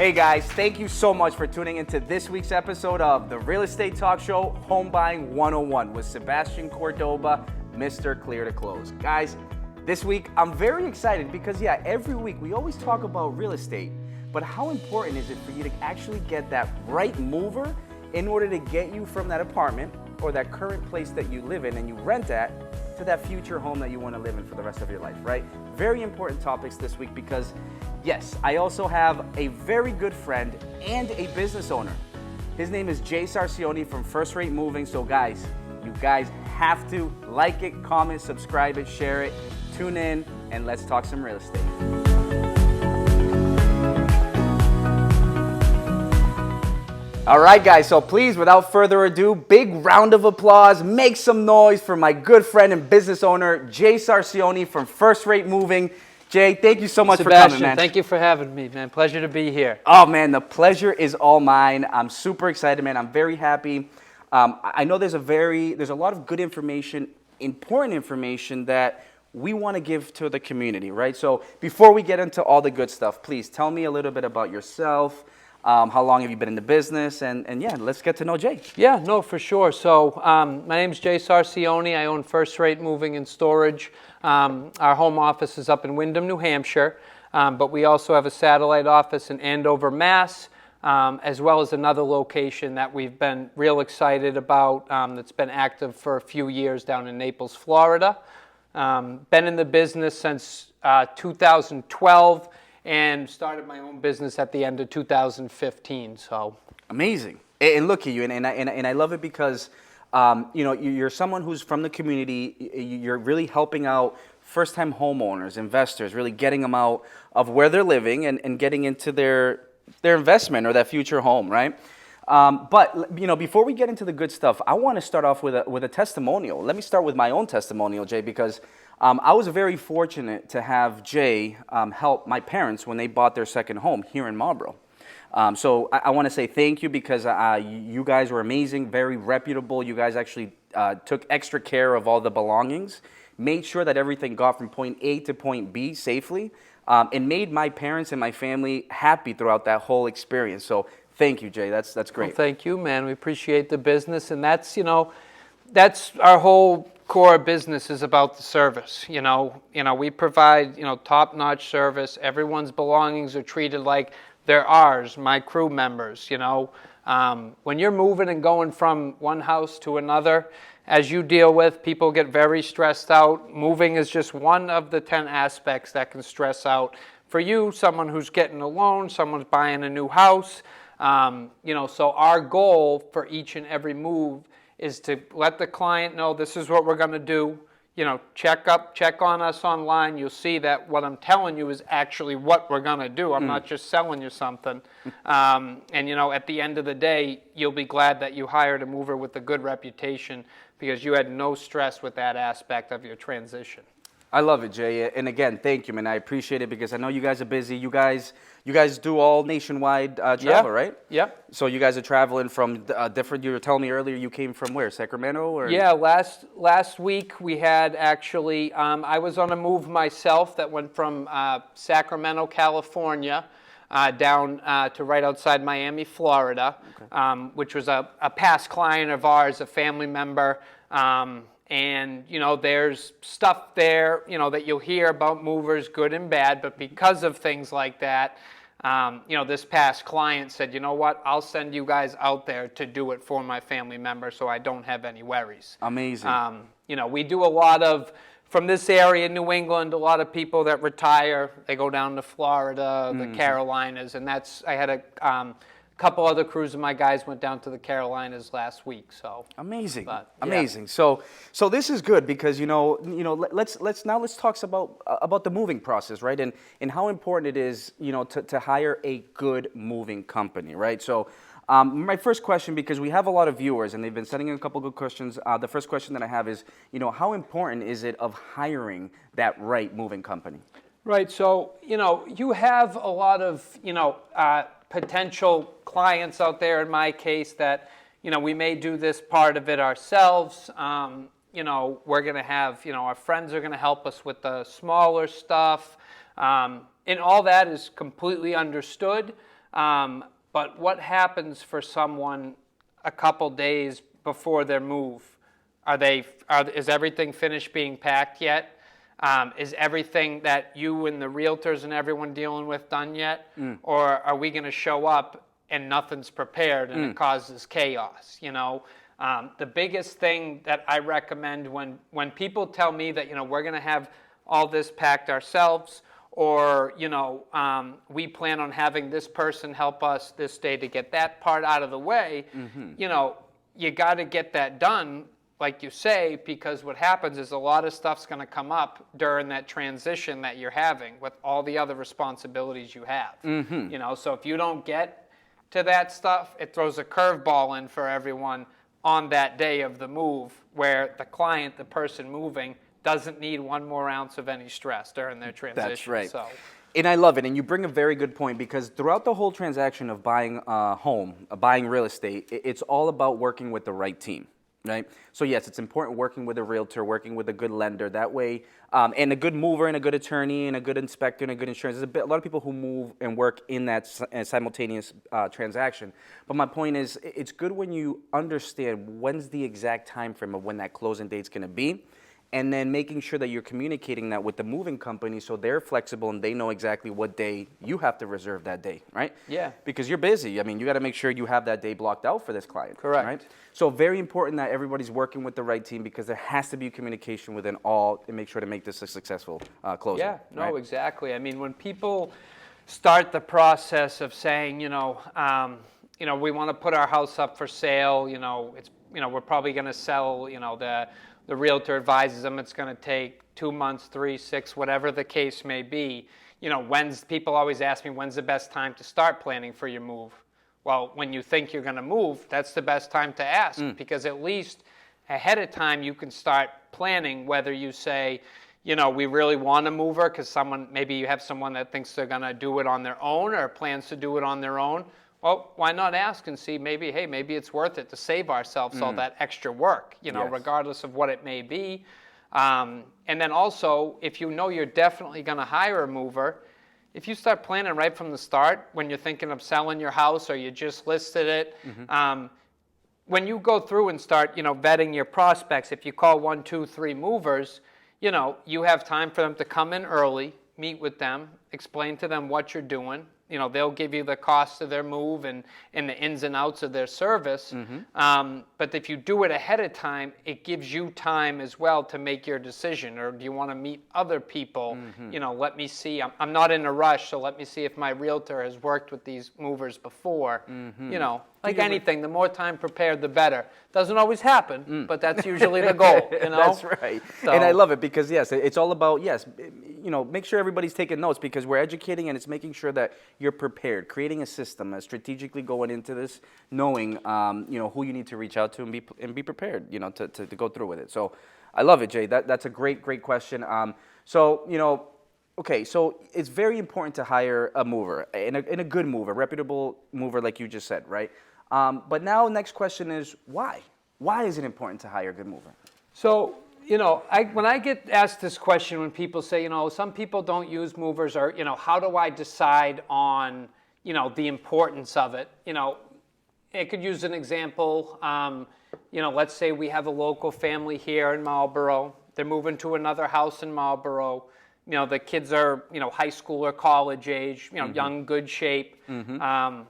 Hey guys, thank you so much for tuning into this week's episode of the Real Estate Talk Show, Homebuying 101 with Sebastian Cordoba, Mr. Clear to Close. Guys, this week I'm very excited because every week we always talk about real estate, but how important is it for you to actually get that right mover in order to get you from that apartment or that current place that you live in and you rent at to that future home that you want to live in for the rest of your life, right? Very important topics this week because yes, I also have a very good friend and a business owner. His name is Jay Sarcione from First Rate Moving. So guys, you guys have to like it, comment, subscribe it, share it, tune in, and let's talk some real estate. All right, guys, so please, without further ado, big round of applause, make some noise for my good friend and business owner, Jay Sarcione from First Rate Moving. Jay, thank you so much for coming, man. Thank you for having me, man. Pleasure to be here. Oh, man, the pleasure is all mine. I'm super excited, man. I'm very happy. I know there's a lot of good information, important information that we want to give to the community, right? So before we get into all the good stuff, please tell me a little bit about yourself. How long have you been in the business? And yeah, let's get to know Jay. Yeah, no, for sure. So my name's Jay Sarcione. I own First Rate Moving and Storage. Our home office is up in Windham, New Hampshire, but we also have a satellite office in Andover, Mass, as well as another location that we've been real excited about that's been active for a few years down in Naples, Florida. Been in the business since 2012. And started my own business at the end of 2015. So amazing, and look at you, and I love it because you're someone who's from the community. You're really helping out first-time homeowners, investors, really getting them out of where they're living and getting into their investment or that future home, right? But before we get into the good stuff, I want to start off with a testimonial. Let me start with my own testimonial, Jay, because I was very fortunate to have Jay help my parents when they bought their second home here in Marlboro. So I want to say thank you because you guys were amazing, very reputable. You guys actually took extra care of all the belongings, made sure that everything got from point A to point B safely, and made my parents and my family happy throughout that whole experience. So thank you, Jay. That's great. Well, thank you, man. We appreciate the business, and that's our whole core business is about the service. We provide top-notch service. Everyone's belongings are treated like they're ours, my crew members. When you're moving and going from one house to another, as you deal with, people get very stressed out. Moving is just one of the 10 aspects that can stress out. For you, someone who's getting a loan, someone's buying a new house. So our goal for each and every move is to let the client know this is what we're going to do. Check on us online. You'll see that what I'm telling you is actually what we're going to do. I'm not just selling you something. And at the end of the day, you'll be glad that you hired a mover with a good reputation because you had no stress with that aspect of your transition. I love it, Jay. And again, thank you, man. I appreciate it because I know you guys are busy. You guys do all nationwide travel, right? Yeah. So you guys are traveling from different. You were telling me earlier you came from where? Sacramento? Or? Yeah. Last week we had actually. I was on a move myself that went from Sacramento, California, down to right outside Miami, Florida, which was a past client of ours, a family member. And, there's stuff there, that you'll hear about movers, good and bad. But because of things like that, this past client said, you know what, I'll send you guys out there to do it for my family member so I don't have any worries. Amazing. We do a lot of, from this area, New England, a lot of people that retire, they go down to Florida, the Carolinas. And I had a couple other crews of my guys went down to the Carolinas last week. So amazing, but, yeah. Amazing. So this is good because let's talk about the moving process, right? And how important it is to hire a good moving company, right? So my first question, because we have a lot of viewers and they've been sending in a couple good questions. The first question that I have is how important is it of hiring that right moving company? Right. So you have a lot of potential clients out there, in my case, that, we may do this part of it ourselves. We're going to have, our friends are going to help us with the smaller stuff. And all that is completely understood. But what happens for someone a couple days before their move? Is everything finished being packed yet? Is everything that you and the realtors and everyone dealing with done yet? Or are we going to show up and nothing's prepared and it causes chaos? The biggest thing that I recommend when people tell me that, we're going to have all this packed ourselves, or, we plan on having this person help us this day to get that part out of the way, you got to get that done, like you say, because what happens is a lot of stuff's going to come up during that transition that you're having with all the other responsibilities you have. So if you don't get to that stuff, it throws a curveball in for everyone on that day of the move, where the client, the person moving, doesn't need one more ounce of any stress during their transition. That's right. So. And I love it. And you bring a very good point, because throughout the whole transaction of buying a home, buying real estate, it's all about working with the right team, right? So yes, it's important working with a realtor, working with a good lender. That way, and a good mover and a good attorney and a good inspector and a good insurance. There's a lot of people who move and work in that simultaneous transaction. But my point is, it's good when you understand when's the exact time frame of when that closing date's going to be. And then making sure that you're communicating that with the moving company so they're flexible and they know exactly what day you have to reserve that day, right? Yeah. Because you're busy. I mean, you got to make sure you have that day blocked out for this client. Correct. Right? So very important that everybody's working with the right team, because there has to be communication within all to make sure to make this a successful closing. Yeah, no, right? exactly. I mean, when people start the process of saying, we want to put our house up for sale, we're probably going to sell, the realtor advises them it's going to take 2 months, 3, 6, whatever the case may be. People always ask me, when's the best time to start planning for your move? Well, when you think you're going to move, that's the best time to ask, because at least ahead of time you can start planning, whether you say, we really want a mover because maybe you have someone that thinks they're going to do it on their own or plans to do it on their own. Well, why not ask and see, maybe it's worth it to save ourselves all that extra work, Yes. regardless of what it may be. And then also, if you're definitely going to hire a mover, if you start planning right from the start, when you're thinking of selling your house or you just listed it, when you go through and start, vetting your prospects, if you call 1, 2, 3 movers, you have time for them to come in early, meet with them, explain to them what you're doing. They'll give you the cost of their move and the ins and outs of their service. But if you do it ahead of time, it gives you time as well to make your decision. Or do you want to meet other people? Let me see. I'm not in a rush, so let me see if my realtor has worked with these movers before. Like anything, the more time prepared, the better. Doesn't always happen, but that's usually the goal. That's right. So. And I love it because, yes, it's all about, make sure everybody's taking notes, because we're educating and it's making sure that you're prepared, creating a system, strategically going into this, knowing, who you need to reach out to and be prepared, to go through with it. So I love it, Jay. That's a great question. Okay, so it's very important to hire a mover, and a good mover, reputable mover, like you just said, right? But now, next question is why? Why is it important to hire a good mover? So, when I get asked this question, when people say, some people don't use movers, or, how do I decide on, the importance of it? I could use an example. Let's say we have a local family here in Marlboro. They're moving to another house in Marlboro. The kids are, high school or college age, young, good shape. The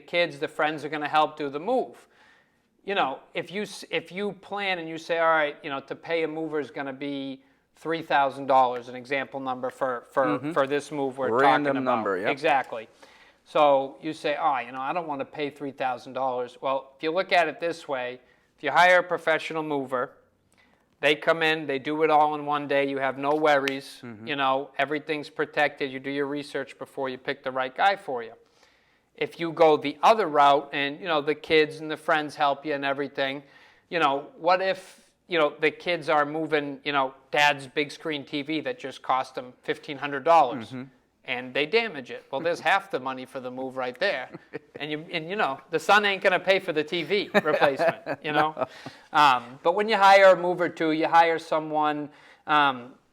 kids, the friends are going to help do the move. If you plan and you say, all right, to pay a mover is going to be $3,000, an example number for this move we're talking about. Random number, yeah. Exactly. So you say, I don't want to pay $3,000. Well, if you look at it this way, if you hire a professional mover, they come in, they do it all in one day, you have no worries, everything's protected, you do your research before you pick the right guy for you. If you go the other route and, the kids and the friends help you and everything, what if, the kids are moving, dad's big screen TV that just cost them $1,500 and they damage it? Well, there's half the money for the move right there. And the son ain't going to pay for the TV replacement, But when you hire a mover too, you hire someone,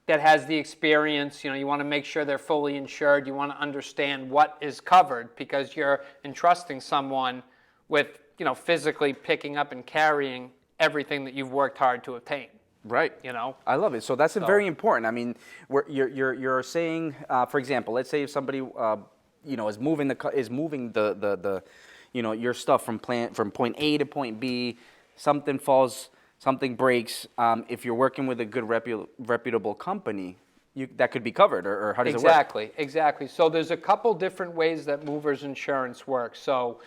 that has the experience. You want to make sure they're fully insured. You want to understand what is covered because you're entrusting someone with, physically picking up and carrying everything that you've worked hard to obtain. Right. I love it. So that's very important. I mean, you're saying, for example, let's say if somebody, is moving the your stuff from point A to point B, something falls, something breaks. If you're working with a good reputable company, that could be covered, or how does it work? Exactly. So there's a couple different ways that movers insurance works. So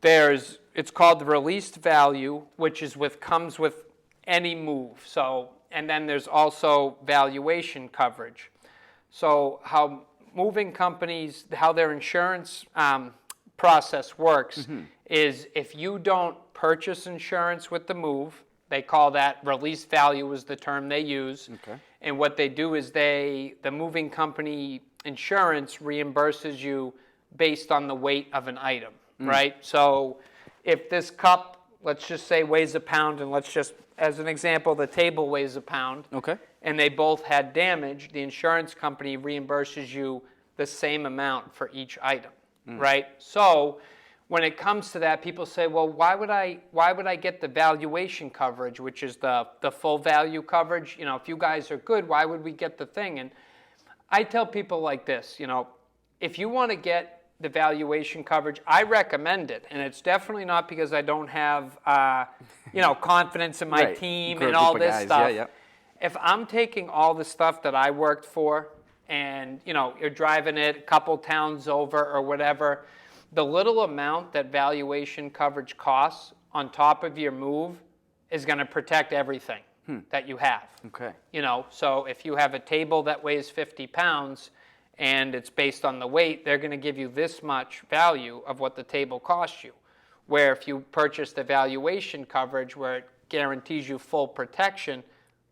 it's called the released value, which is comes with any move. So, and then there's also valuation coverage. So how moving companies, how their insurance process works is if you don't purchase insurance with the move, they call that release value is the term they use. Okay. And what they do is the moving company insurance reimburses you based on the weight of an item, right? So if this cup, let's just say weighs a pound, and let's just, as an example, the table weighs a pound. Okay. And they both had damage, the insurance company reimburses you the same amount for each item, right? So when it comes to that, people say, well, why would I get the valuation coverage, which is the full value coverage? If you guys are good, why would we get the thing? And I tell people like this, if you want to get the valuation coverage, I recommend it. And it's definitely not because I don't have, confidence in my team and all this stuff. Yeah. If I'm taking all the stuff that I worked for and, you're driving it a couple towns over or whatever, the little amount that valuation coverage costs on top of your move is going to protect everything that you have. Okay. So if you have a table that weighs 50 pounds and it's based on the weight, they're going to give you this much value of what the table cost you. Where if you purchase the valuation coverage where it guarantees you full protection,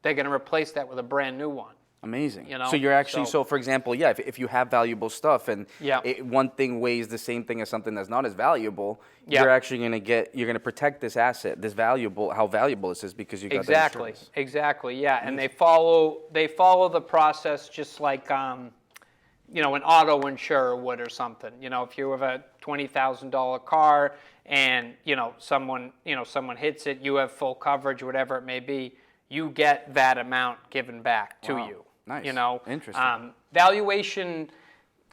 they're going to replace that with a brand new one. Amazing. So you're actually, so for example, if you have valuable stuff and one thing weighs the same thing as something that's not as valuable, you're actually going to protect this asset, how valuable this is because you got that insurance. Exactly, yeah. And they follow the process just like, an auto insurer would or something. If you have a $20,000 car and, someone hits it, you have full coverage, whatever it may be, you get that amount given back to you. Nice. Interesting. Valuation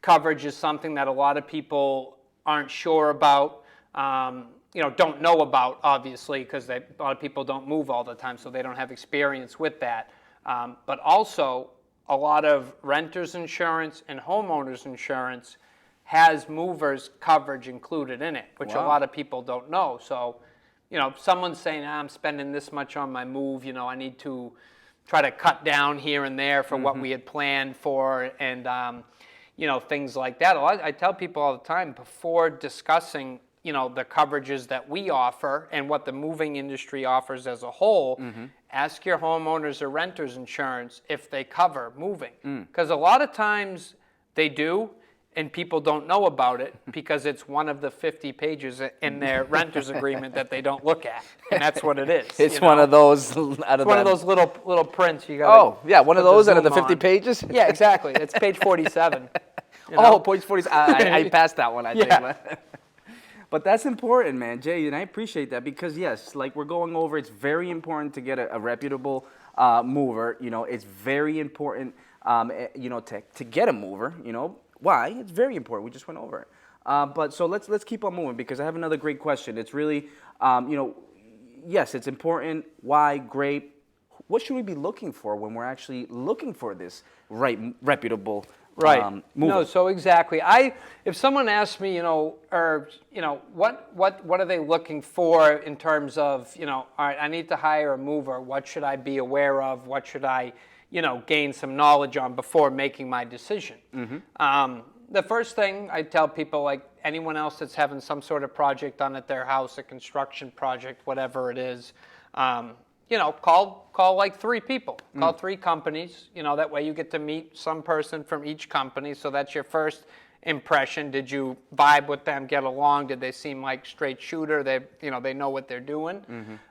coverage is something that a lot of people aren't sure about, don't know about, obviously, because a lot of people don't move all the time, so they don't have experience with that. But also, a lot of renters insurance and homeowners insurance has movers coverage included in it, which a lot of people don't know. So, someone's saying, I'm spending this much on my move, I need to try to cut down here and there for what we had planned for, and things like that. I tell people all the time, before discussing the coverages that we offer and what the moving industry offers as a whole, ask your homeowners or renters insurance if they cover moving, because a lot of times they do. And people don't know about it because it's one of the 50 pages in their renter's agreement that they don't look at, and that's what it is. It's one of those out of one of those little prints you got. One of those out of the 50 pages. Yeah, exactly. It's page 47. Page 47. I passed that one. I think. But that's important, man, Jay, and I appreciate that because yes, like we're going over, it's very important to get a reputable mover. It's very important, to get a mover. Why? It's very important. We just went over it. But so let's keep on moving because I have another great question. It's really, yes, it's important. Why? Great. What should we be looking for when we're actually looking for this reputable mover? No, so exactly. If someone asks me, what are they looking for in terms of, all right, I need to hire a mover. What should I be aware of? What should I gain some knowledge on before making my decision. The first thing I tell people, like anyone else that's having some sort of project done at their house, a construction project, whatever it is, call like 3 people, call 3 companies. That way you get to meet some person from each company. So that's your first impression? Did you vibe with them, get along? Did they seem like straight shooter? They know what they're doing.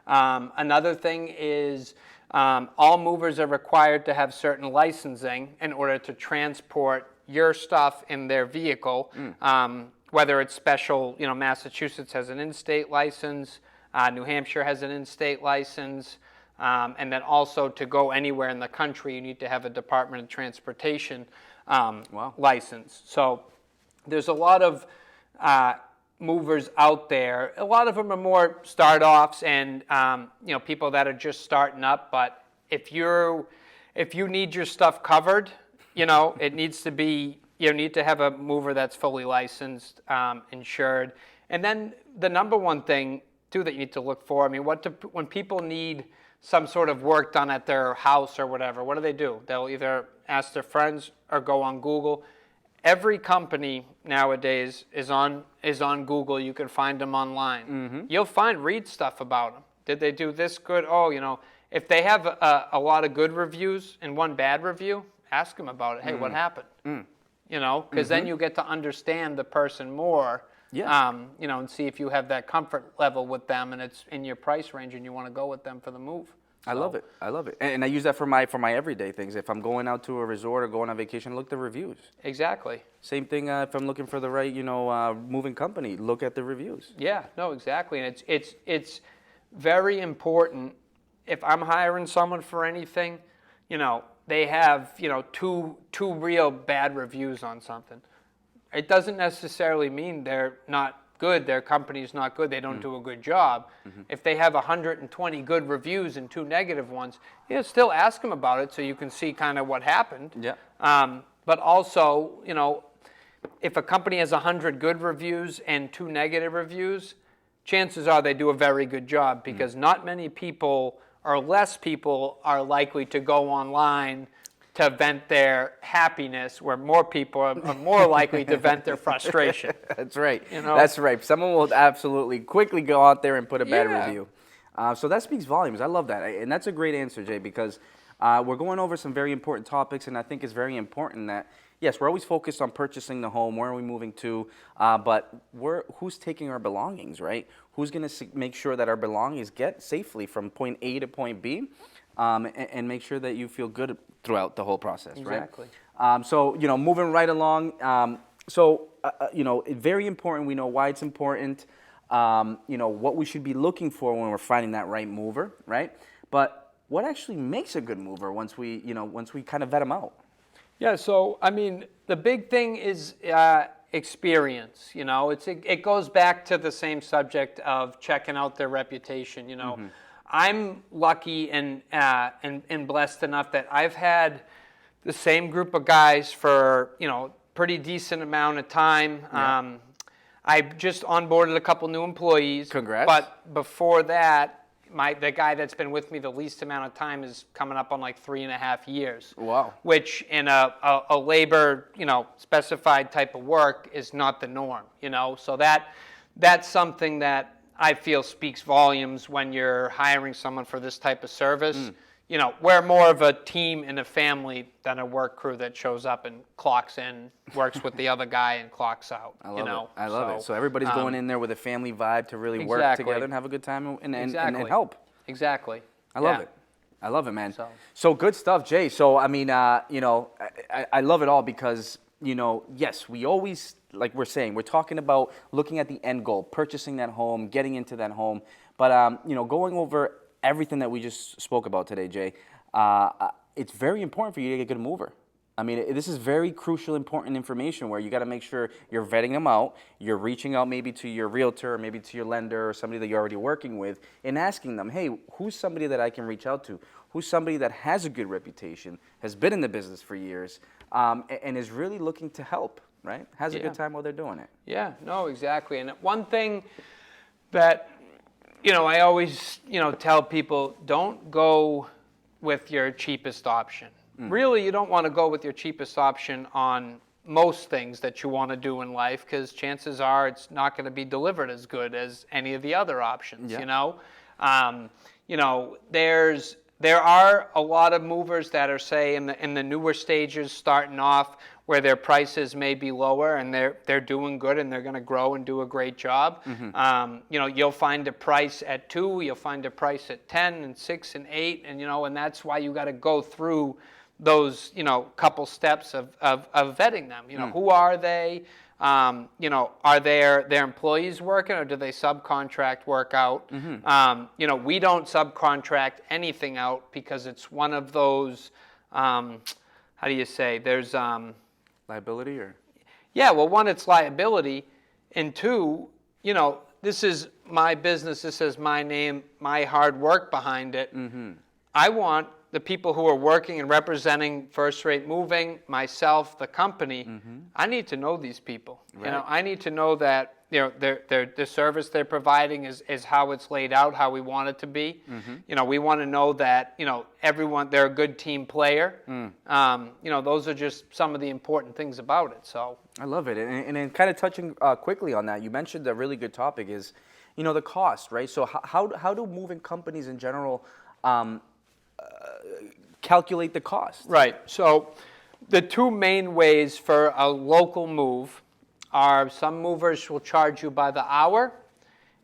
Another thing is all movers are required to have certain licensing in order to transport your stuff in their vehicle. Whether it's special, Massachusetts has an in-state license, New Hampshire has an in-state license, and then also to go anywhere in the country, you need to have a Department of Transportation license. So there's a lot of movers out there. A lot of them are more start-offs and people that are just starting up. But if you need your stuff covered, it needs to be. You need to have a mover that's fully licensed, insured. And then the number one thing, too, that you need to look for, when people need some sort of work done at their house or whatever, what do? They'll either ask their friends or go on Google. Every company nowadays is on Google. You can find them online. You'll read stuff about them. Did they do this good? If they have a lot of good reviews and one bad review, ask them about it. Hey, what happened? Because then you get to understand the person more, and see if you have that comfort level with them and it's in your price range and you want to go with them for the move. So. I love it. And I use that for my everyday things. If I'm going out to a resort or going on vacation, look at the reviews. Exactly. Same thing if I'm looking for the right, moving company, look at the reviews. Yeah, no, exactly. And it's very important if I'm hiring someone for anything, they have, two real bad reviews on something. It doesn't necessarily mean they're not good, their company's not good, they don't do a good job. If they have 120 good reviews and 2 negative ones, still ask them about it so you can see kind of what happened. Yeah. But also, if a company has 100 good reviews and 2 negative reviews, chances are they do a very good job because not many people or less people are likely to go online to vent their happiness, where more people are more likely to vent their frustration. That's right. That's right. Someone will absolutely quickly go out there and put a bad review. So that speaks volumes. I love that. And that's a great answer, Jay, because we're going over some very important topics, and I think it's very important that, yes, we're always focused on purchasing the home, where are we moving to, but who's taking our belongings, right? Who's going to make sure that our belongings get safely from point A to point B, and make sure that you feel good throughout the whole process, exactly. Right? So, moving right along, very important. We know why it's important, what we should be looking for when we're finding that right mover, right? But what actually makes a good mover once we kind of vet them out? Yeah, so, the big thing is experience, it goes back to the same subject of checking out their reputation, I'm lucky and blessed enough that I've had the same group of guys for, pretty decent amount of time. Yeah. I just onboarded a couple new employees. Congrats. But before that, the guy that's been with me the least amount of time is coming up on like 3.5 years. Wow. Which in a labor, specified type of work is not the norm, So that's something that I feel speaks volumes when you're hiring someone for this type of service. We're more of a team and a family than a work crew that shows up and clocks in, works with the other guy and clocks out. I love it. So everybody's going in there with a family vibe to really work together and have a good time and help. Exactly. I love it, man. So good stuff, Jay. So, I love it all because, yes, we always, like we're saying, we're talking about looking at the end goal, purchasing that home, getting into that home. But, going over everything that we just spoke about today, Jay, it's very important for you to get a good mover. This is very crucial, important information where you got to make sure you're vetting them out, you're reaching out maybe to your realtor, maybe to your lender or somebody that you're already working with and asking them, hey, who's somebody that I can reach out to? Who's somebody that has a good reputation, has been in the business for years, and is really looking to help, right? Has a good time while they're doing it. Yeah, no, exactly. And one thing that, I always, tell people, don't go with your cheapest option. Really, you don't want to go with your cheapest option on most things that you want to do in life because chances are it's not going to be delivered as good as any of the other options, There are a lot of movers that are, say, in the newer stages starting off where their prices may be lower and they're doing good and they're going to grow and do a great job. You'll find a price at 2, you'll find a price at 10 and 6 and 8, and and that's why you got to go through those couple steps of vetting them. Who are they? Are their employees working, or do they subcontract work out? We don't subcontract anything out because it's one of those, how do you say, there's Liability, or? Yeah, well, one, it's liability, and two, this is my business, this is my name, my hard work behind it. I want the people who are working and representing First Rate Moving, myself, the company, I need to know these people. Right. I need to know that the service they're providing is how it's laid out, how we want it to be. We want to know that everyone, they're a good team player. Those are just some of the important things about it. So I love it, and then kind of touching quickly on that, you mentioned a really good topic is the cost, right? So how do moving companies in general calculate the cost? Right. So the two main ways for a local move are some movers will charge you by the hour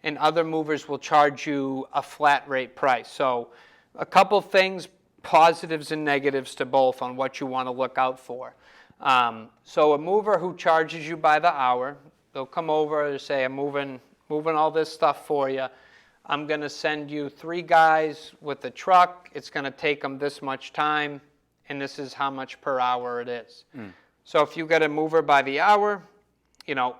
and other movers will charge you a flat rate price. So a couple things, positives and negatives to both on what you want to look out for. So a mover who charges you by the hour, they'll come over and say, I'm moving all this stuff for you. I'm going to send you 3 guys with a truck. It's going to take them this much time, and this is how much per hour it is. So if you get a mover by the hour,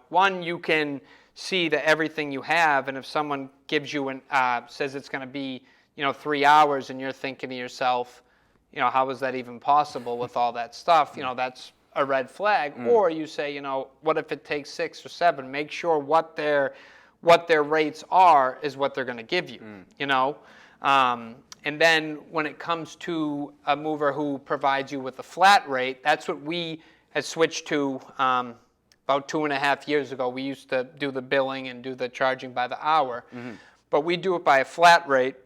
one, you can see that everything you have, and if someone gives you says it's going to be 3 hours, and you're thinking to yourself, how is that even possible with all that stuff? That's a red flag. Or you say, what if it takes 6 or 7? Make sure what their rates are is what they're going to give you, and then when it comes to a mover who provides you with a flat rate, that's what we had switched to about 2.5 years ago. We used to do the billing and do the charging by the hour, but we do it by a flat rate.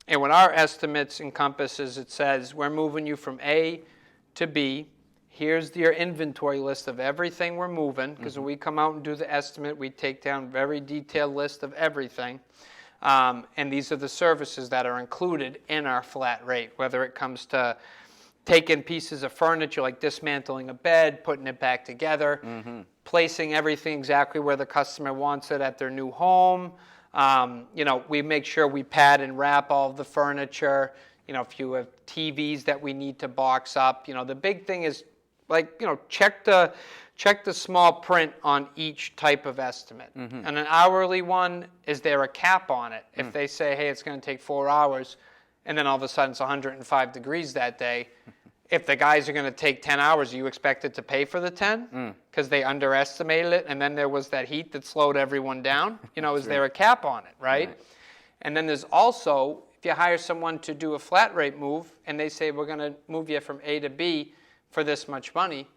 And when our estimates encompasses, it says we're moving you from A to B. Here's your inventory list of everything we're moving, because when we come out and do the estimate, we take down a very detailed list of everything. And these are the services that are included in our flat rate, whether it comes to taking pieces of furniture, like dismantling a bed, putting it back together, placing everything exactly where the customer wants it at their new home. We make sure we pad and wrap all of the furniture. If you have TVs that we need to box up, the big thing is, check the small print on each type of estimate. And an hourly one, is there a cap on it? If they say, hey, it's going to take 4 hours, and then all of a sudden it's 105 degrees that day, if the guys are going to take 10 hours, are you expected to pay for the 10? Because they underestimated it, and then there was that heat that slowed everyone down. Is there a cap on it, right? And then there's also, if you hire someone to do a flat rate move, and they say, we're going to move you from A to B for this much money,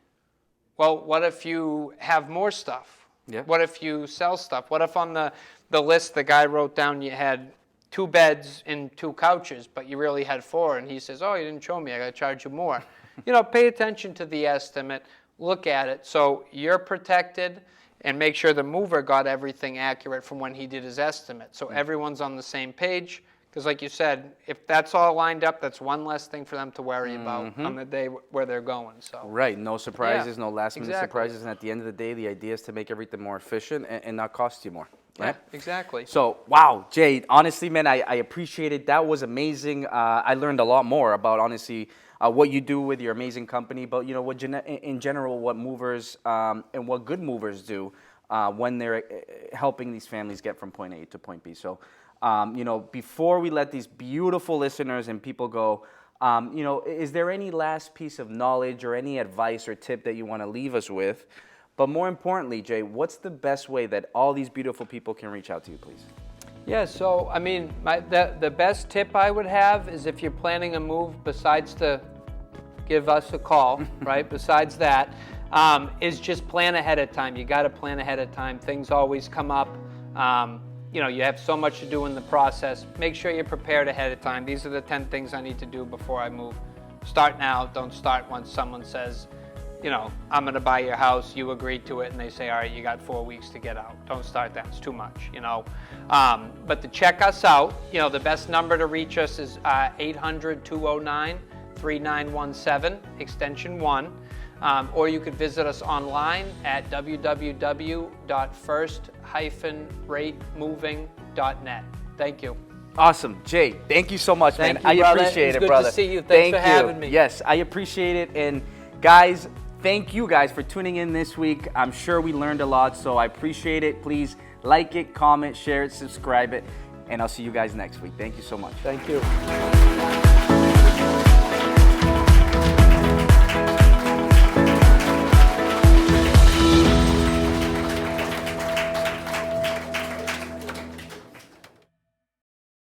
well, what if you have more stuff? Yeah. What if you sell stuff? What if on the list the guy wrote down you had 2 beds and 2 couches, but you really had 4, and he says, oh, you didn't show me, I got to charge you more. Pay attention to the estimate, look at it so you're protected, and make sure the mover got everything accurate from when he did his estimate. So everyone's on the same page. Because like you said, if that's all lined up, that's one less thing for them to worry about on the day where they're going. So right, no surprises, Yeah, no last minute exactly. surprises, and at the end of the day, the idea is to make everything more efficient and not cost you more. Right? Yeah, exactly. So, wow, Jay, honestly, man, I appreciate it. That was amazing. I learned a lot more about, honestly, what you do with your amazing company, but, what in general, what movers and what good movers do when they're helping these families get from point A to point B. So, before we let these beautiful listeners and people go, is there any last piece of knowledge or any advice or tip that you want to leave us with? But more importantly, Jay, what's the best way that all these beautiful people can reach out to you, please? Yeah, so, the best tip I would have is if you're planning a move, besides to give us a call, right, besides that, is just plan ahead of time. You got to plan ahead of time. Things always come up. You have so much to do in the process. Make sure you're prepared ahead of time. These are the 10 things I need to do before I move. Start now. Don't start once someone says, you know, I'm going to buy your house, you agreed to it, and they say, all right, you got 4 weeks to get out. Don't start that, it's too much, you know. But to check us out, you know, the best number to reach us is 800-209-3917, extension 1. Or you could visit us online at www.first-ratemoving.net. Thank you. Awesome. Jay, thank you so much, Thank man. you, I brother. appreciate It's it, good brother. to see you. Thanks for having me. Yes, I appreciate it. And guys, thank you guys for tuning in this week. I'm sure we learned a lot, so I appreciate it. Please like it, comment, share it, subscribe it, and I'll see you guys next week. Thank you so much. Thank you.